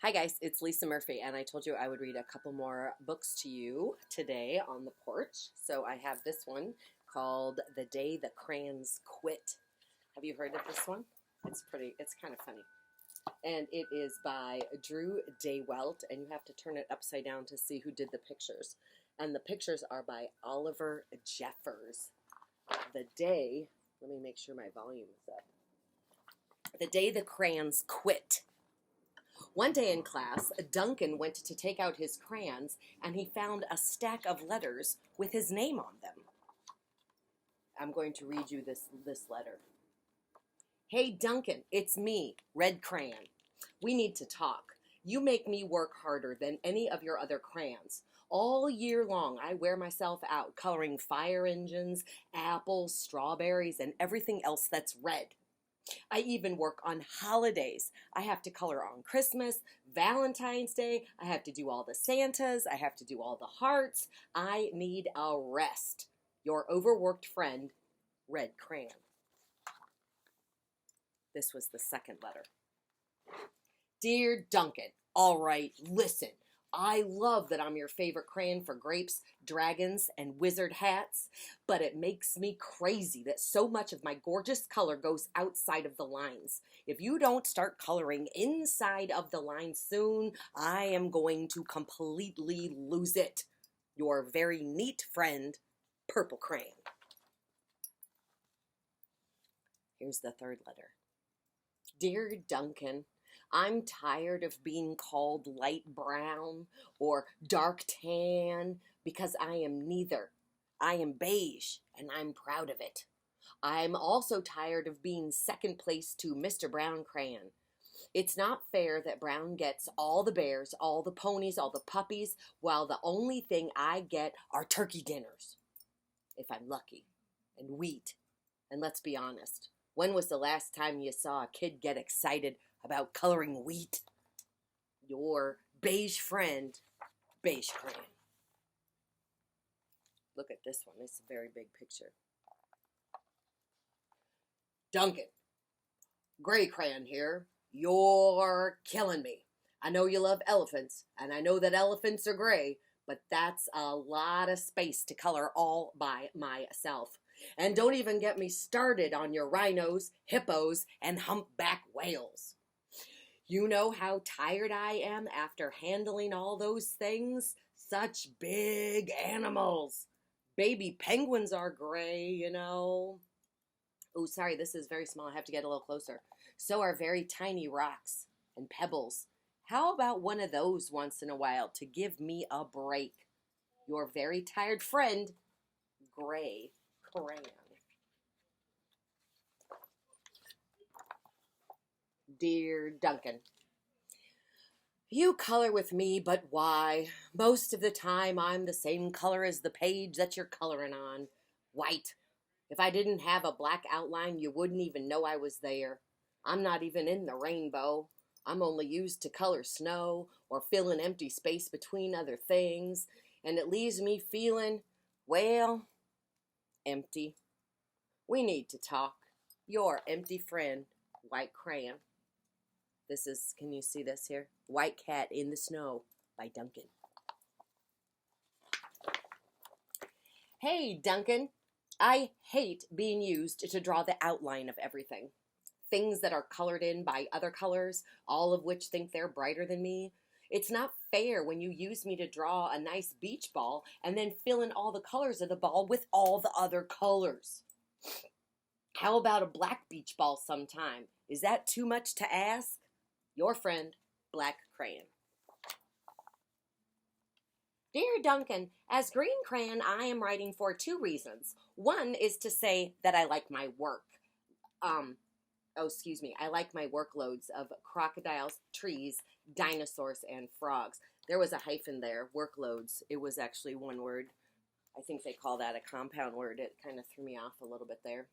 Hi guys, it's Lisa Murphy, and I told you I would read a couple more books to you today on the porch. So I have this one called The Day the Crayons Quit. Have you heard of this one? It's kind of funny. And it is by Drew Daywelt, and you have to turn it upside down to see who did the pictures. And the pictures are by Oliver Jeffers. The day, let me make sure my volume is up. The Day the Crayons Quit. One day in class, Duncan went to take out his crayons, and he found a stack of letters with his name on them. I'm going to read you this letter. Hey, Duncan, it's me, Red Crayon. We need to talk. You make me work harder than any of your other crayons. All year long, I wear myself out coloring fire engines, apples, strawberries, and everything else that's red. I even work on holidays. I have to color on Christmas, Valentine's Day. I have to do all the Santas. I have to do all the hearts. I need a rest. Your overworked friend, Red Crayon. This was the second letter. Dear Duncan, all right, listen. I love that I'm your favorite crayon for grapes, dragons, and wizard hats, but it makes me crazy that so much of my gorgeous color goes outside of the lines. If you don't start coloring inside of the lines soon, I am going to completely lose it. Your very neat friend, Purple Crayon. Here's the third letter. Dear Duncan, I'm tired of being called light brown or dark tan because I am neither. I am beige, and I'm proud of it. I'm also tired of being second place to Mr. Brown Crayon. It's not fair that Brown gets all the bears, all the ponies, all the puppies, while the only thing I get are turkey dinners, if I'm lucky, and wheat. And let's be honest, when was the last time you saw a kid get excited about coloring wheat? Your beige friend, Beige Crayon. Look at this one. It's a very big picture. Duncan, Gray Crayon here. You're killing me. I know you love elephants, and I know that elephants are gray, but that's a lot of space to color all by myself. And don't even get me started on your rhinos, hippos, and humpback whales. You know how tired I am after handling all those things? Such big animals. Baby penguins are gray, you know. Oh, sorry, this is very small. I have to get a little closer. So are very tiny rocks and pebbles. How about one of those once in a while to give me a break? Your very tired friend, Gray Crayon. Dear Duncan, you color with me, but why? Most of the time I'm the same color as the page that you're coloring on. White. If I didn't have a black outline, you wouldn't even know I was there. I'm not even in the rainbow. I'm only used to color snow or fill an empty space between other things, and it leaves me feeling, well, empty. We need to talk. Your empty friend, White Crayon. This is, can you see this here? White Cat in the Snow by Duncan. Hey, Duncan. I hate being used to draw the outline of everything. Things that are colored in by other colors, all of which think they're brighter than me. It's not fair when you use me to draw a nice beach ball and then fill in all the colors of the ball with all the other colors. How about a black beach ball sometime? Is that too much to ask? Your friend, Black Crayon. Dear Duncan, as Green Crayon, I am writing for two reasons. One is to say that I like my work. I like my workloads of crocodiles, trees, dinosaurs, and frogs. There was a hyphen there, workloads. It was actually one word. I think they call that a compound word. It kind of threw me off a little bit there.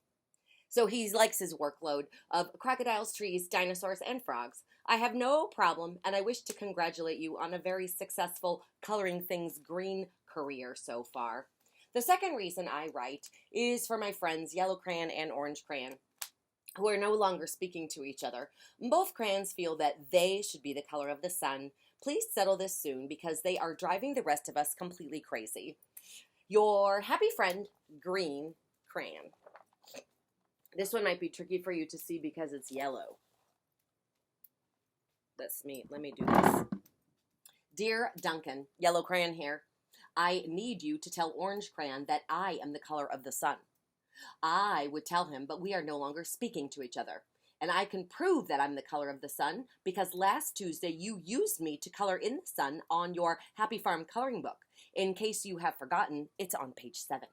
So he likes his workload of crocodiles, trees, dinosaurs, and frogs. I have no problem, and I wish to congratulate you on a very successful coloring things green career so far. The second reason I write is for my friends Yellow Crayon and Orange Crayon. who are no longer speaking to each other. Both crayons feel that they should be the color of the sun. Please settle this soon because they are driving the rest of us completely crazy. Your happy friend, Green Crayon. This one might be tricky for you to see because it's yellow. That's me. Let me do this. Dear Duncan, yellow crayon here. I need you to tell Orange Crayon that I am the color of the sun. I would tell him, but we are no longer speaking to each other. And I can prove that I'm the color of the sun because last Tuesday you used me to color in the sun on your Happy Farm coloring book. In case you have forgotten, it's on page 7.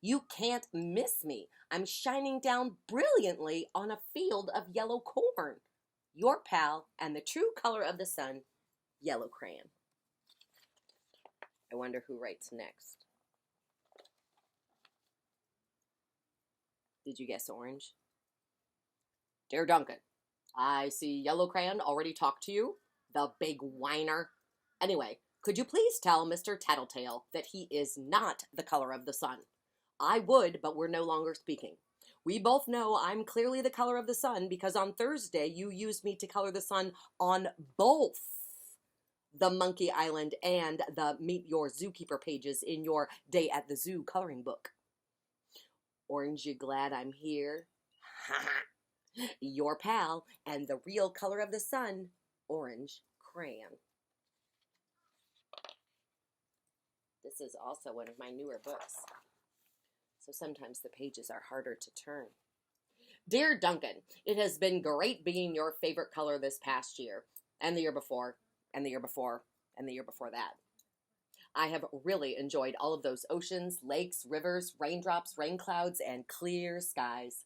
You can't miss me. I'm shining down brilliantly on a field of yellow corn. Your pal and the true color of the sun, Yellow Crayon. I wonder who writes next. Did you guess orange? Dear Duncan, I see Yellow Crayon already talked to you, the big whiner. Anyway, could you please tell Mr. Tattletale that he is not the color of the sun? I would, but we're no longer speaking. We both know I'm clearly the color of the sun because on Thursday you used me to color the sun on both the Monkey Island and the Meet Your Zookeeper pages in your Day at the Zoo coloring book. Orange, you glad I'm here? Your pal and the real color of the sun, Orange Crayon. This is also one of my newer books, so sometimes the pages are harder to turn. Dear Duncan, it has been great being your favorite color this past year, and the year before, and the year before, and the year before that. I have really enjoyed all of those oceans, lakes, rivers, raindrops, rain clouds, and clear skies.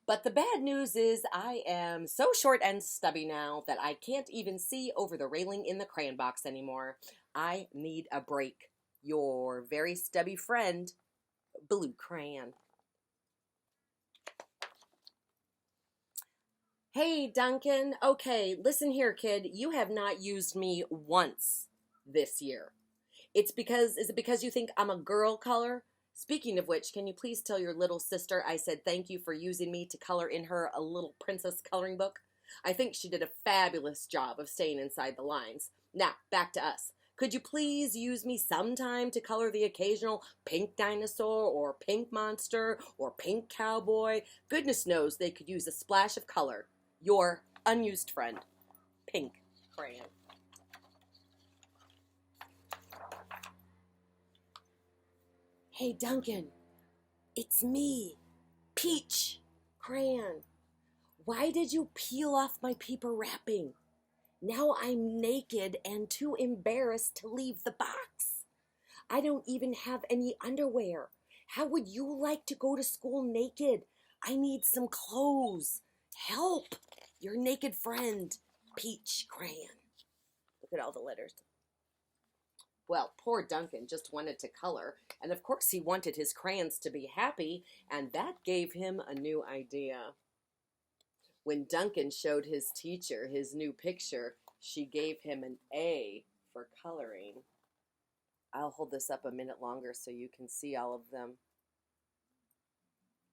But the bad news is I am so short and stubby now that I can't even see over the railing in the crayon box anymore. I need a break. Your very stubby friend, Blue Crayon. Hey, Duncan. Okay, listen here, kid. You have not used me once this year. Is it because you think I'm a girl color? Speaking of which, can you please tell your little sister I said thank you for using me to color in her a little princess coloring book? I think she did a fabulous job of staying inside the lines. Now, back to us. Could you please use me sometime to color the occasional pink dinosaur or pink monster or pink cowboy? Goodness knows they could use a splash of color. Your unused friend, Pink Crayon. Hey, Duncan, it's me, Peach Crayon. Why did you peel off my paper wrapping? Now I'm naked and too embarrassed to leave the box. I don't even have any underwear. How would you like to go to school naked? I need some clothes. Help! Your naked friend, Peach Crayon. Look at all the letters. Well, poor Duncan just wanted to color, and of course he wanted his crayons to be happy, and that gave him a new idea. When Duncan showed his teacher his new picture, she gave him an A for coloring. I'll hold this up a minute longer so you can see all of them.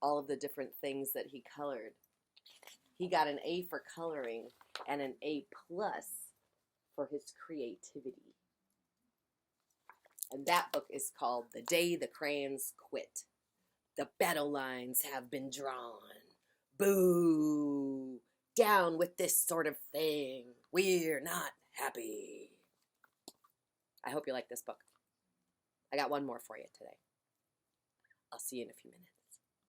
All of the different things that he colored. He got an A for coloring and an A+ for his creativity. And that book is called The Day the Crayons Quit. The battle lines have been drawn. Boo! Down with this sort of thing. We're not happy. I hope you like this book. I got one more for you today. I'll see you in a few minutes.